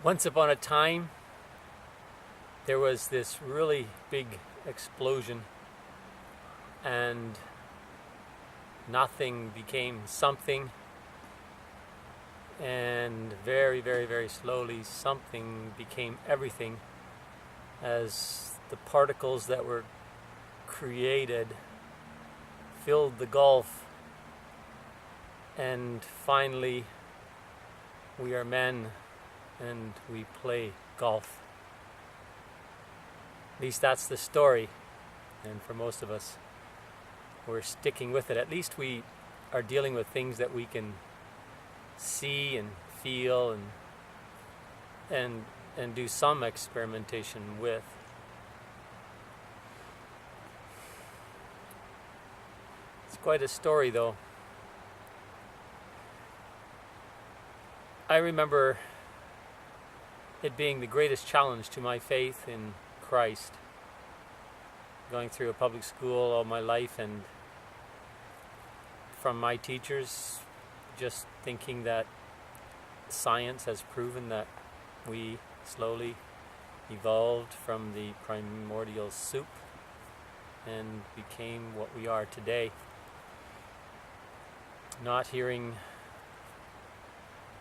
Once upon a time, there was this really big explosion, and nothing became something, and very, very, very slowly, something became everything as the particles that were created filled the gulf, and finally, we are men and we play golf. At least that's the story, and for most of us, we're sticking with it. At least we are dealing with things that we can see and feel and do some experimentation with. It's quite a story, though. I remember it being the greatest challenge to my faith in Christ, going through a public school all my life, and from my teachers just thinking that science has proven that we slowly evolved from the primordial soup and became what we are today. Not hearing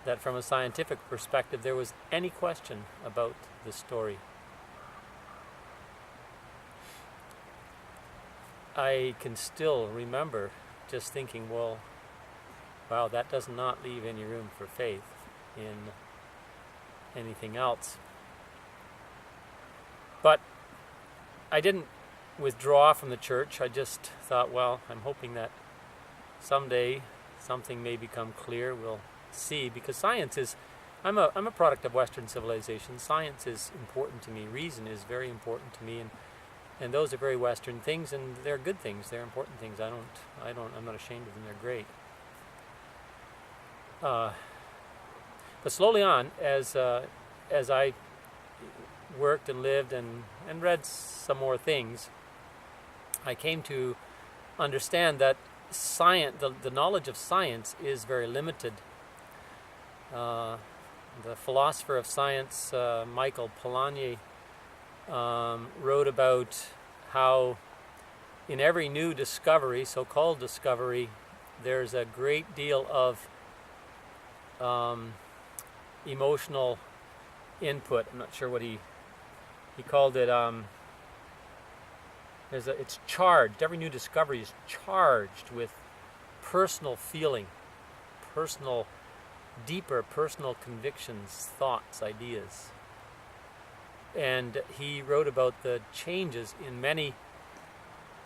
that from a scientific perspective there was any question about the story. I can still remember just thinking, well, wow, that does not leave any room for faith in anything else. But I didn't withdraw from the church. I just thought, well, I'm hoping that someday something may become clear. We'll see, because science is, I'm a product of Western civilization. Science is important to me. Reason is very important to me, and those are very Western things, and they're good things. They're important things. I'm not ashamed of them. They're great. But slowly on, as I worked and lived and read some more things, I came to understand that science, the knowledge of science, is very limited. The philosopher of science, Michael Polanyi, wrote about how in every new discovery, so-called discovery, there's a great deal of emotional input. I'm not sure what he called it. It's charged. Every new discovery is charged with personal feeling, deeper personal convictions, thoughts, ideas. And he wrote about the changes in many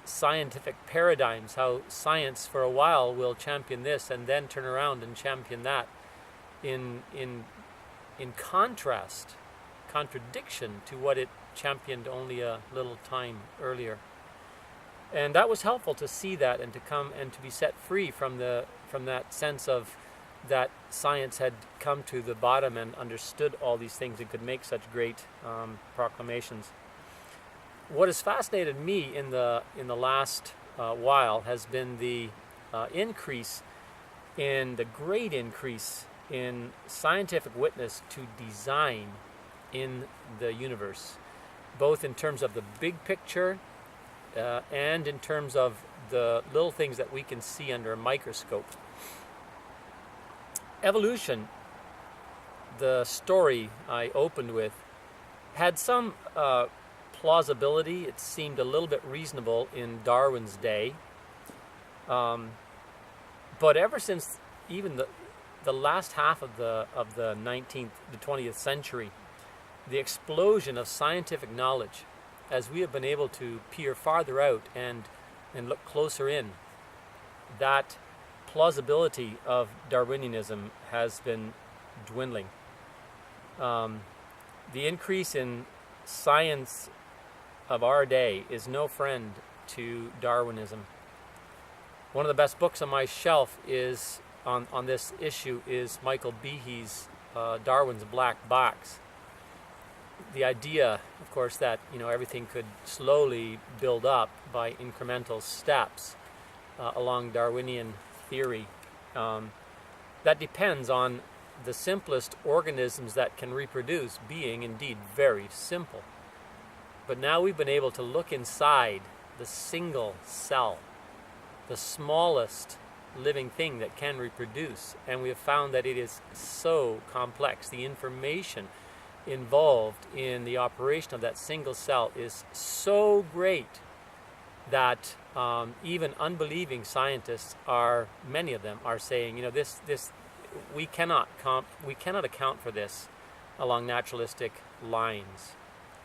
scientific paradigms, how science for a while will champion this and then turn around and champion that in contradiction to what it championed only a little time earlier. And that was helpful to see that and to come and to be set free from that sense of that science had come to the bottom and understood all these things and could make such great proclamations. What has fascinated me in the last while has been the great increase in scientific witness to design in the universe, both in terms of the big picture and in terms of the little things that we can see under a microscope. Evolution, the story I opened with, had some plausibility. It seemed a little bit reasonable in Darwin's day. But ever since even the last half of the 20th century, the explosion of scientific knowledge, as we have been able to peer farther out and look closer in, that plausibility of Darwinianism has been dwindling. The increase in science of our day is no friend to Darwinism. One of the best books on my shelf is on this issue is Michael Behe's Darwin's Black Box. The idea, of course, that everything could slowly build up by incremental steps along Darwinian theory. That depends on the simplest organisms that can reproduce being indeed very simple. But now we've been able to look inside the single cell, the smallest living thing that can reproduce, and we have found that it is so complex. The information involved in the operation of that single cell is so great that even unbelieving scientists many of them are saying, this we cannot account for this along naturalistic lines.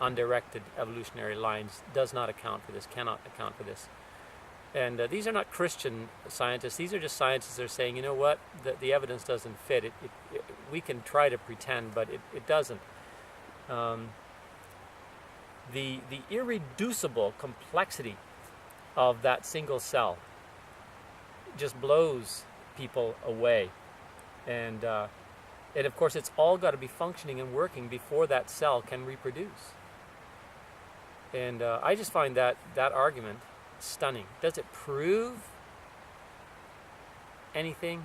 Undirected evolutionary lines does not account for this, cannot account for this. And these are not Christian scientists. These are just scientists that are saying, you know what, the evidence doesn't fit. We can try to pretend, but it doesn't. The irreducible complexity of that single cell just blows people away. And of course, it's all got to be functioning and working before that cell can reproduce. And I just find that argument stunning. Does it prove anything?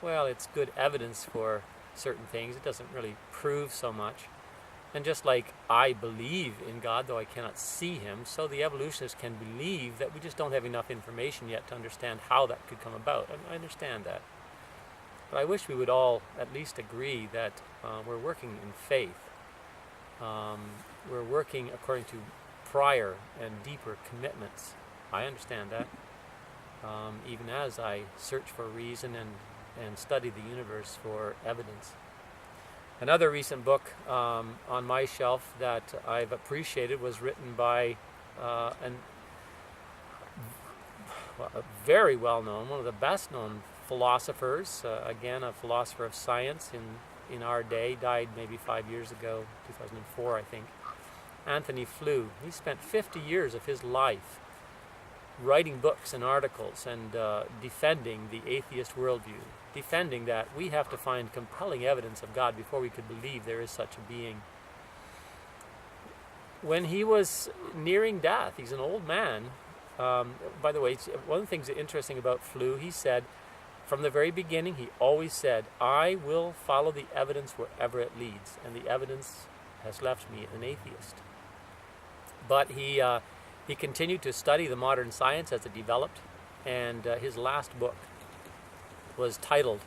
Well, it's good evidence for certain things. It doesn't really prove so much. And just like I believe in God, though I cannot see him, so the evolutionists can believe that we just don't have enough information yet to understand how that could come about. I understand that. But I wish we would all at least agree that we're working in faith. We're working according to prior and deeper commitments. I understand that. Even as I search for reason and study the universe for evidence. Another recent book on my shelf that I've appreciated was written by a very well-known, one of the best-known philosophers, again a philosopher of science in our day, died maybe 5 years ago, 2004 I think, Anthony Flew. He spent 50 years of his life writing books and articles and defending the atheist worldview, defending that we have to find compelling evidence of God before we could believe there is such a being. When he was nearing death, he's an old man. By the way, one of the things interesting about Flew, he said, from the very beginning, he always said, I will follow the evidence wherever it leads, and the evidence has left me an atheist. But he continued to study the modern science as it developed, and his last book was titled,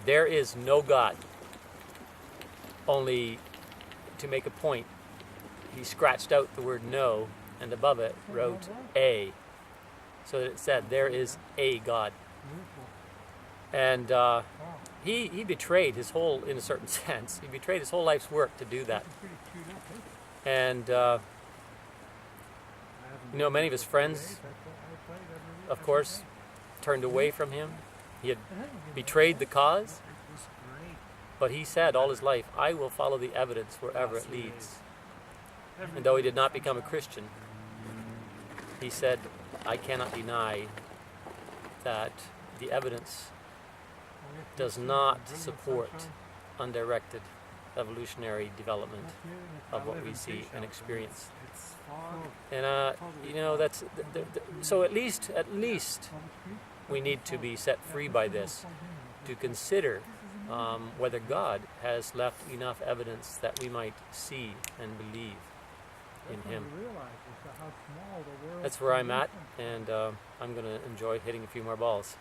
There Is No God. Only to make a point, he scratched out the word no, and above it wrote a, so that it said, there is a God. And he betrayed his whole, in a certain sense, he betrayed his whole life's work to do that. And many of his friends, of course, turned away from him. He had betrayed the cause, but he said all his life, I will follow the evidence wherever it leads. And though he did not become a Christian, he said, I cannot deny that the evidence does not support undirected evolutionary development of what we see and experience. And that's so at least we need to be set free by this, to consider whether God has left enough evidence that we might see and believe in him. That's where I'm at, and I'm going to enjoy hitting a few more balls.